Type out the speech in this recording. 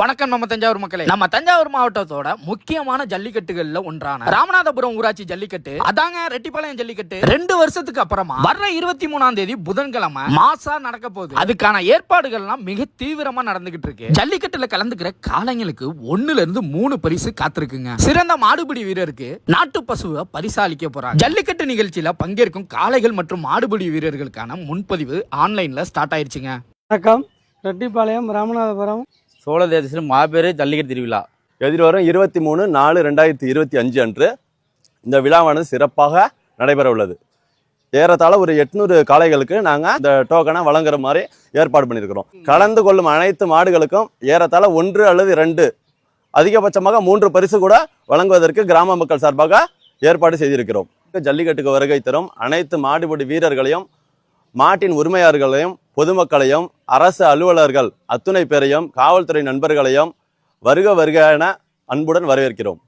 வணக்கம் நம்ம தஞ்சாவூர் மக்களே. நம்ம தஞ்சாவூர் மாவட்டத்தோட முக்கியமான ஜல்லிக்கட்டுகள்ல ஒன்றான ராமநாதபுரம் ஊராட்சி ஜல்லிக்கட்டு அதாங்க ரெட்டிப்பாளையம் ஜல்லிக்கட்டு 2 வருஷத்துக்கு அப்புறமா வர்ற 23ஆம் தேதி புதன்கிழமை மாசா நடக்க போகுது. அதுக்கான ஏற்பாடுகள்லாம் மிக தீவிரமா நடந்துகிட்டு இருக்கு. ஜல்லிக்கட்டுல கலந்துக்கிற காளைங்களுக்கு 1ல இருந்து 3 பரிசு காத்திருக்குங்க. சிறந்த மாடுபிடி வீரருக்கு நாட்டு பசுவை பரிசாலிக்க போறாங்க. ஜல்லிக்கட்டு நிகழ்ச்சியில பங்கேற்கும் காளைகள் மற்றும் மாடுபிடி வீரர்களுக்கான முன்பதிவு ஆன்லைன்ல ஸ்டார்ட் ஆயிருச்சுங்க. வணக்கம். ரெட்டிப்பாளையம் ராமநாதபுரம் சோழ தேசத்தில் மாபெரும் ஜல்லிக்கட்டு திருவிழா எதிர்வரும் 23/4/2025 அன்று இந்த விழாவானது சிறப்பாக நடைபெற உள்ளது. ஏறத்தாழ ஒரு 800 காளைகளுக்கு நாங்கள் இந்த டோக்கனை வழங்குற மாதிரி ஏற்பாடு பண்ணியிருக்கிறோம். கலந்து கொள்ளும் அனைத்து மாடுகளுக்கும் ஏறத்தாழ 1 அல்லது 2 அதிகபட்சமாக 3 பரிசு கூட வழங்குவதற்கு கிராம மக்கள் சார்பாக ஏற்பாடு செய்திருக்கிறோம். ஜல்லிக்கட்டுக்கு வருகை தரும் அனைத்து மாடுபிடி வீரர்களையும், மாட்டின் உரிமையாளர்களையும், பொதுமக்களையும், அரசு அலுவலர்கள் அத்துணை பேரையும், காவல்துறை நண்பர்களையும் வருக வருக என அன்புடன் வரவேற்கிறோம்.